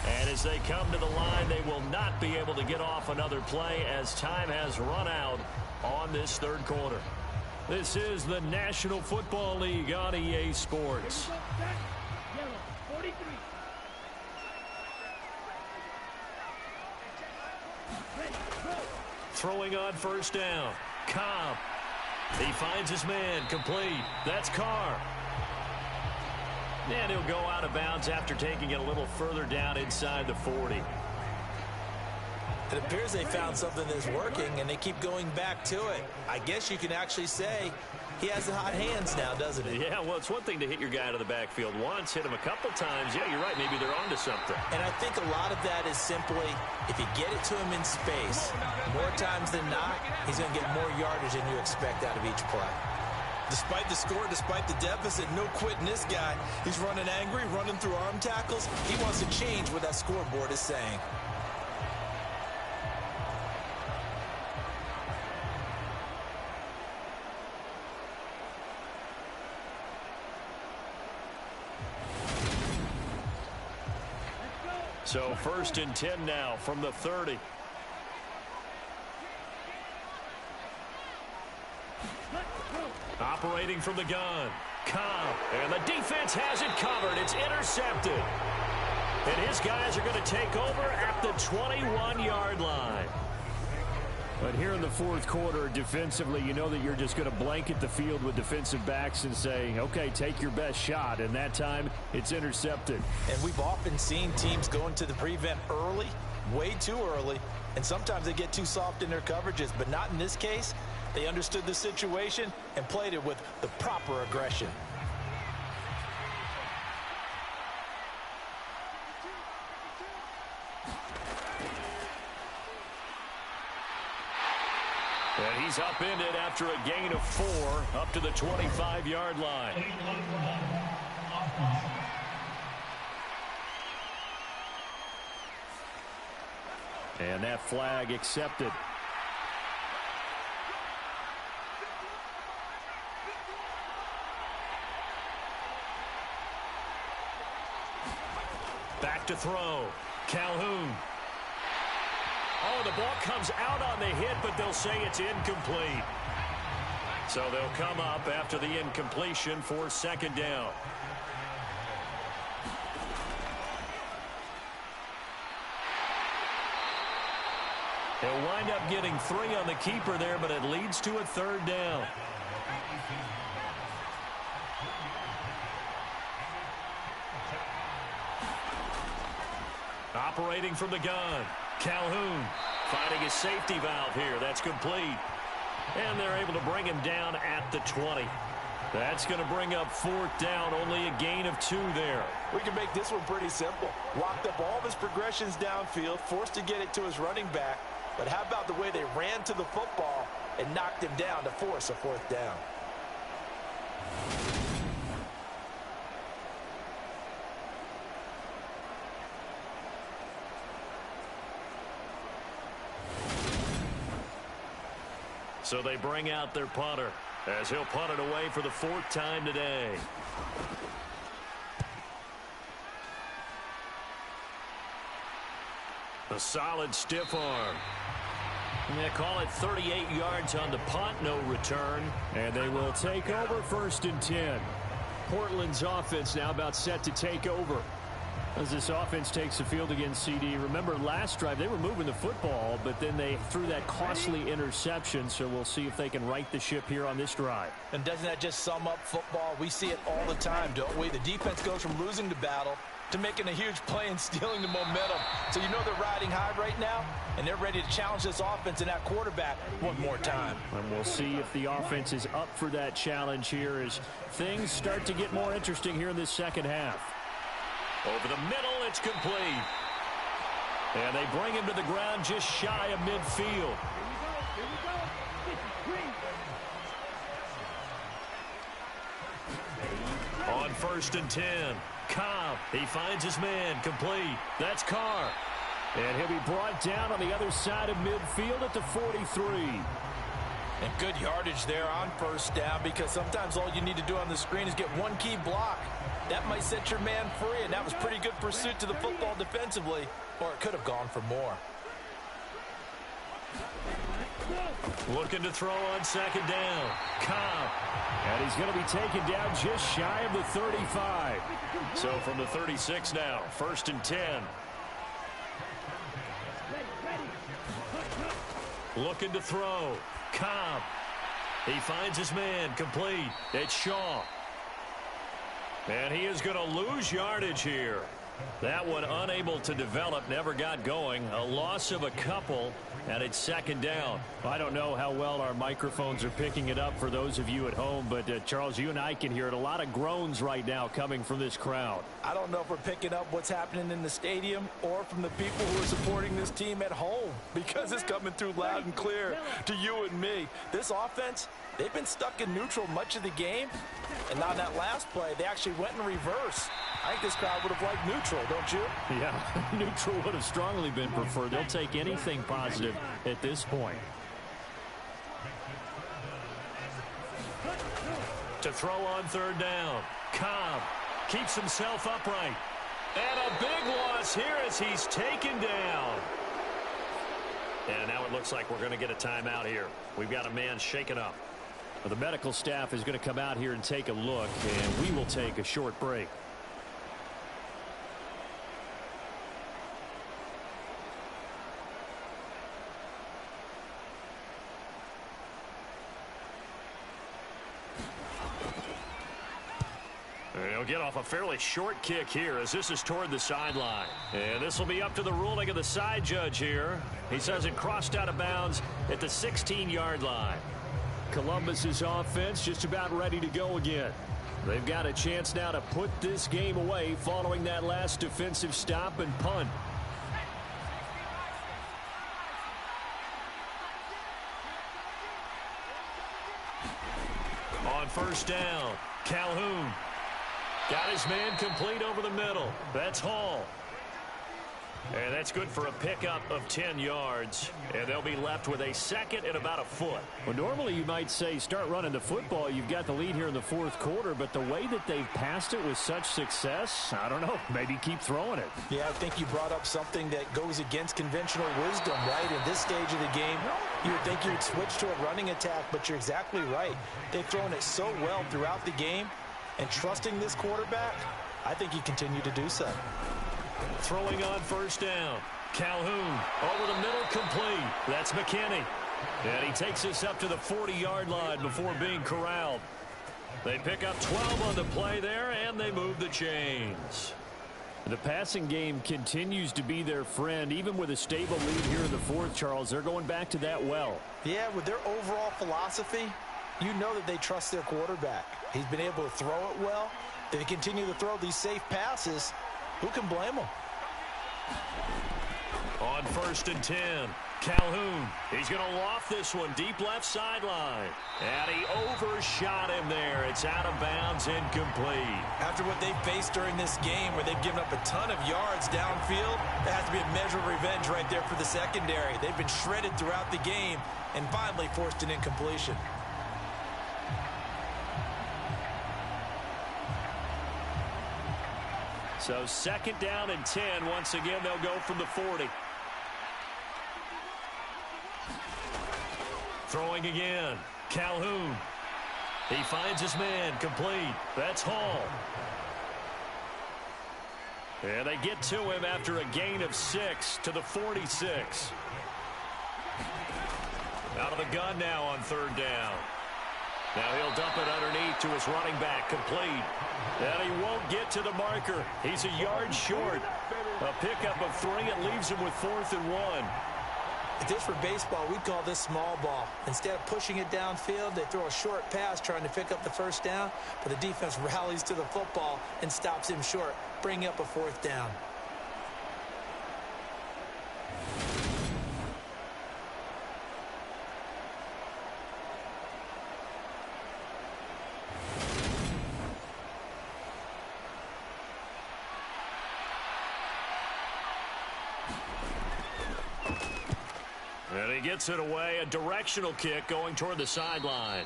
And as they come to the line, they will not be able to get off another play as time has run out on this third quarter. This is the National Football League on EA Sports. Throwing on first down. Cobb. He finds his man. Complete. That's Carr. And he'll go out of bounds after taking it a little further down inside the 40. It appears they found something that's working, and they keep going back to it. I guess you can actually say he has the hot hands now, doesn't he? Yeah, well, it's one thing to hit your guy out of the backfield once, hit him a couple times. Yeah, you're right. Maybe they're onto something. And I think a lot of that is simply if you get it to him in space, more times than not, he's going to get more yardage than you expect out of each play. Despite the score, despite the deficit, no quitting this guy. He's running angry, running through arm tackles. He wants to change what that scoreboard is saying. So 1st and 10 now from the 30. Operating from the gun. Cobb. And the defense has it covered. It's intercepted. And his guys are going to take over at the 21-yard line. But here in the fourth quarter, defensively, you know that you're just going to blanket the field with defensive backs and say, okay, take your best shot. And that time, it's intercepted. And we've often seen teams go into the prevent early, way too early, and sometimes they get too soft in their coverages. But not in this case. They understood the situation and played it with the proper aggression. And he's upended after a gain of 4 up to the 25-yard line. And that flag accepted. Back to throw. Calhoun. Oh, the ball comes out on the hit, but they'll say it's incomplete. So they'll come up after the incompletion for 2nd down. He'll wind up getting 3 on the keeper there, but it leads to a 3rd down. Operating from the gun. Calhoun finding his safety valve here. That's complete. And they're able to bring him down at the 20. That's going to bring up 4th down. Only a gain of 2 there. We can make this one pretty simple. Locked up all of his progressions downfield, forced to get it to his running back. But how about the way they ran to the football and knocked him down to force a 4th down? So they bring out their punter as he'll punt it away for the 4th time today. A solid stiff arm. And they call it 38 yards on the punt, no return. And they will take over 1st and 10. Portland's offense now about set to take over. As this offense takes the field against CD, remember last drive they were moving the football, but then they threw that costly interception, so we'll see if they can right the ship here on this drive. And doesn't that just sum up football? We see it all the time, don't we? The defense goes from losing the battle to making a huge play and stealing the momentum. So you know they're riding high right now, and they're ready to challenge this offense and that quarterback one more time. And we'll see if the offense is up for that challenge here as things start to get more interesting here in this second half. Over the middle, it's complete. And they bring him to the ground just shy of midfield. On 1st and 10, Cobb, he finds his man, complete. That's Carr. And he'll be brought down on the other side of midfield at the 43. And good yardage there on 1st down, because sometimes all you need to do on the screen is get one key block. That might set your man free, and that was pretty good pursuit to the football defensively, or it could have gone for more. Looking to throw on 2nd down. Cobb. And he's going to be taken down just shy of the 35. So from the 36 now, 1st and 10. Looking to throw. Cobb. He finds his man, complete. It's Shaw. And he is going to lose yardage here. That one unable to develop, never got going. A loss of a couple, and it's 2nd down. I don't know how well our microphones are picking it up for those of you at home, but Charles, you and I can hear it. A lot of groans right now coming from this crowd. I don't know if we're picking up what's happening in the stadium or from the people who are supporting this team at home, because it's coming through loud and clear to you and me. This offense, they've been stuck in neutral much of the game, and on that last play, they actually went in reverse. I think this crowd would have liked neutral, don't you? Yeah, neutral would have strongly been preferred. They'll take anything positive at this point. To throw on 3rd down. Cobb keeps himself upright. And a big loss here as he's taken down. And now it looks like we're going to get a timeout here. We've got a man shaken up. Well, the medical staff is going to come out here and take a look, and we will take a short break. He'll get off a fairly short kick here as this is toward the sideline. And this will be up to the ruling of the side judge here. He says it crossed out of bounds at the 16-yard line. Columbus's offense just about ready to go again. They've got a chance now to put this game away following that last defensive stop and punt. On 1st down, Calhoun. Got his man complete over the middle. That's Hall. And that's good for a pickup of 10 yards. And they'll be left with a 2nd and about a foot. Well, normally you might say start running the football. You've got the lead here in the 4th quarter. But the way that they've passed it with such success, I don't know, maybe keep throwing it. Yeah, I think you brought up something that goes against conventional wisdom, right? In this stage of the game, you would think you would switch to a running attack, but you're exactly right. They've thrown it so well throughout the game. And trusting this quarterback, I think he continued to do so. Throwing on 1st down. Calhoun over the middle, complete. That's McKinney. And he takes this up to the 40-yard line before being corralled. They pick up 12 on the play there, and they move the chains. The passing game continues to be their friend. Even with a stable lead here in the 4th, Charles, they're going back to that well. Yeah, with their overall philosophy, you know that they trust their quarterback. He's been able to throw it well. They continue to throw these safe passes. Who can blame them? On 1st and 10, Calhoun. He's going to loft this one deep left sideline. And he overshot him there. It's out of bounds, incomplete. After what they faced during this game where they've given up a ton of yards downfield, there has to be a measure of revenge right there for the secondary. They've been shredded throughout the game and finally forced an incompletion. So 2nd down and 10. Once again, they'll go from the 40. Throwing again. Calhoun. He finds his man, complete. That's Hall. And they get to him after a gain of 6 to the 46. Out of the gun now on 3rd down. Now he'll dump it underneath to his running back, complete. And he won't get to the marker. He's a yard short. A pickup of 3. It leaves him with 4th and 1. If this were baseball, we'd call this small ball. Instead of pushing it downfield, they throw a short pass trying to pick up the 1st down, but the defense rallies to the football and stops him short, bringing up a 4th down. And he gets it away, a directional kick going toward the sideline.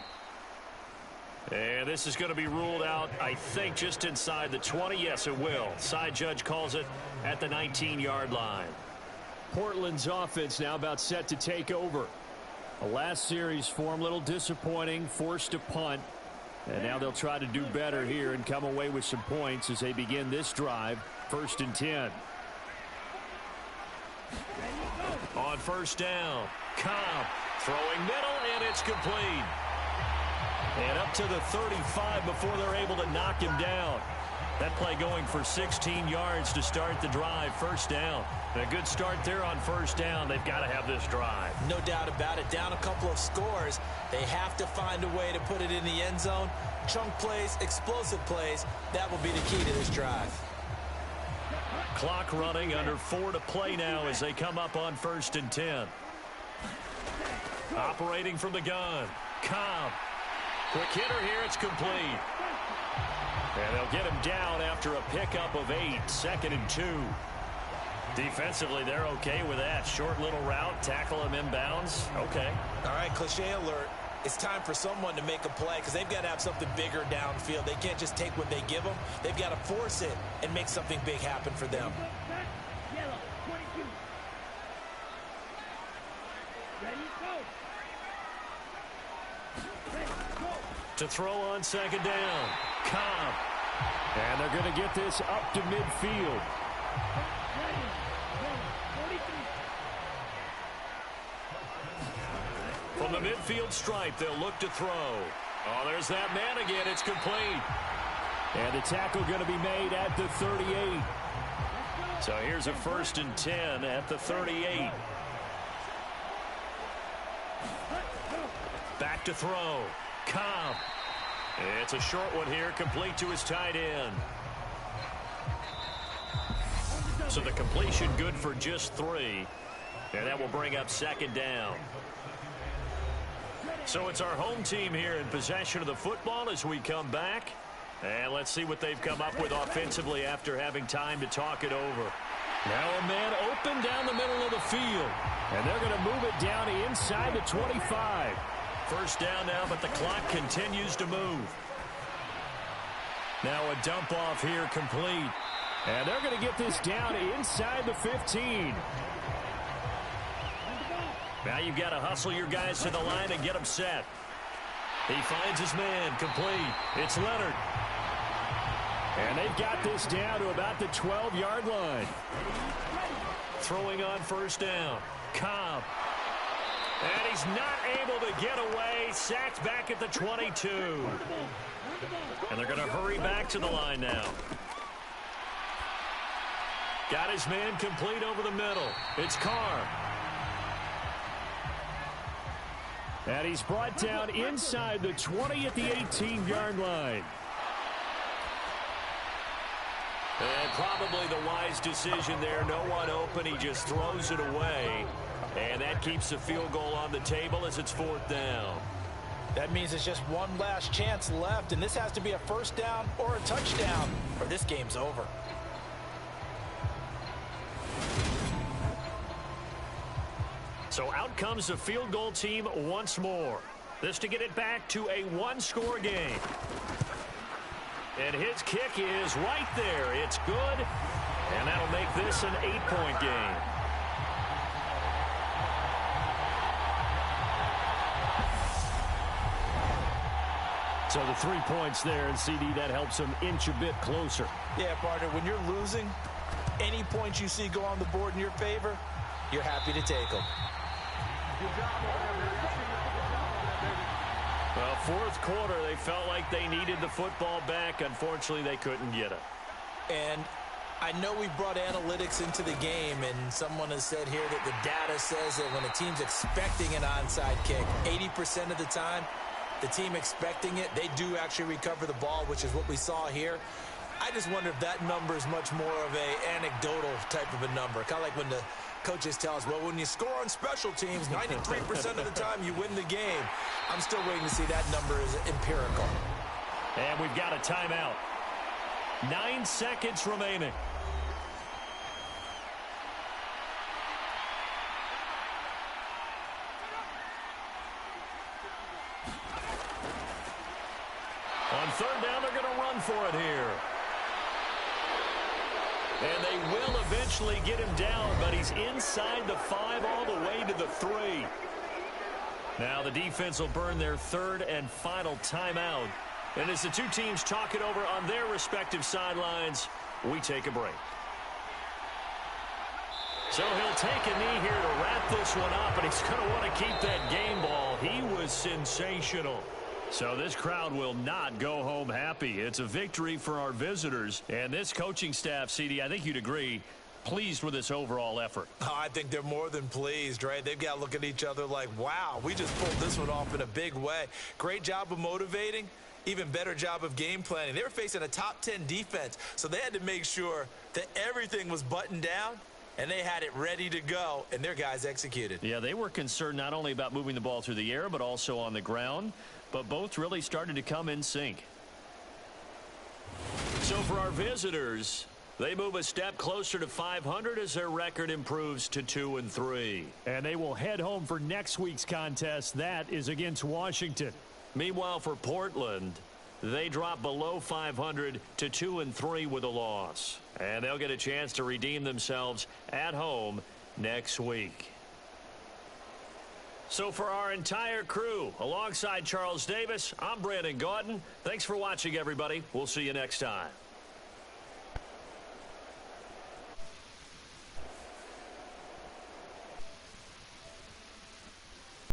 And this is going to be ruled out, I think, just inside the 20. Yes, it will. Side judge calls it at the 19-yard line. Portland's offense now about set to take over. The last series for him, a little disappointing, forced to punt. And now they'll try to do better here and come away with some points as they begin this drive, 1st and 10. On 1st down, Cobb throwing middle, and it's complete. And up to the 35 before they're able to knock him down. That play going for 16 yards to start the drive, 1st down. And a good start there on 1st down. They've got to have this drive. No doubt about it. Down a couple of scores. They have to find a way to put it in the end zone. Chunk plays, explosive plays. That will be the key to this drive. Clock running, under 4 to play now as they come up on 1st and 10. Operating from the gun, Cobb. Quick hitter here, it's complete. And they'll get him down after a pickup of 8, 2nd and 2. Defensively, they're okay with that. Short little route, tackle him inbounds. Okay. All right, cliche alert. It's time for someone to make a play because they've got to have something bigger downfield. They can't just take what they give them. They've got to force it and make something big happen for them. To throw on 2nd down, Cobb. And they're going to get this up to midfield. From the midfield stripe, they'll look to throw. Oh, there's that man again. It's complete. And the tackle going to be made at the 38. So here's a 1st and 10 at the 38. Back to throw. Cobb. It's a short one here, complete to his tight end. So the completion good for just 3. And that will bring up 2nd down. So it's our home team here in possession of the football as we come back. And let's see what they've come up with offensively after having time to talk it over. Now a man open down the middle of the field. And they're going to move it down inside the 25. 1st down now, but the clock continues to move. Now a dump off here, complete. And they're going to get this down inside the 15. Now you've got to hustle your guys to the line and get them set. He finds his man, complete. It's Leonard. And they've got this down to about the 12-yard line. Throwing on 1st down, Cobb. And he's not able to get away. Sacked back at the 22. And they're going to hurry back to the line now. Got his man complete over the middle. It's Carr. And he's brought down inside the 20 at the 18-yard line. And probably the wise decision there. No one open. He just throws it away. And that keeps the field goal on the table as it's 4th down. That means it's just one last chance left, and this has to be a 1st down or a touchdown, or this game's over. So out comes the field goal team once more. This to get it back to a 1-score game. And his kick is right there. It's good. And that'll make this an 8-point game. So the 3 points there, and CD, that helps them inch a bit closer. Yeah, partner, when you're losing, Any points you see go on the board in your favor, you're happy to take them. Well, fourth quarter, they felt like they needed the football back. Unfortunately, they couldn't get it. And I know we brought analytics into the game, and someone has said here that the data says that when a team's expecting an onside kick, 80% of the time, the team expecting it, they do actually recover the ball, which is what we saw here. I just wonder if that number is much more of a anecdotal type of a number. Kind of like when the coaches tell us, well, when you score on special teams, 93% of the time you win the game. I'm still waiting to see that number is empirical. And we've got a timeout. 9 seconds remaining. On third down, they're going to run for it here. And they will eventually get him down, but he's inside the 5 all the way to the 3. Now the defense will burn their third and final timeout. And as the two teams talk it over on their respective sidelines, we take a break. So he'll take a knee here to wrap this one up, and he's going to want to keep that game ball. He was sensational. So this crowd will not go home happy. It's a victory for our visitors. And this coaching staff, CD, I think you'd agree, pleased with this overall effort. Oh, I think they're more than pleased, right? They've got to look at each other like, wow, we just pulled this one off in a big way. Great job of motivating. Even better job of game planning. They were facing a top 10 defense, so they had to make sure that everything was buttoned down, and they had it ready to go, and their guys executed. Yeah, they were concerned not only about moving the ball through the air, but also on the ground. But both really started to come in sync. So for our visitors, they move a step closer to 500 as their record improves to 2-3. And they will head home for next week's contest. That is against Washington. Meanwhile, for Portland, they drop below 500 to 2-3 with a loss. And they'll get a chance to redeem themselves at home next week. So for our entire crew, alongside Charles Davis, I'm Brandon Gaudin. Thanks for watching, everybody. We'll see you next time.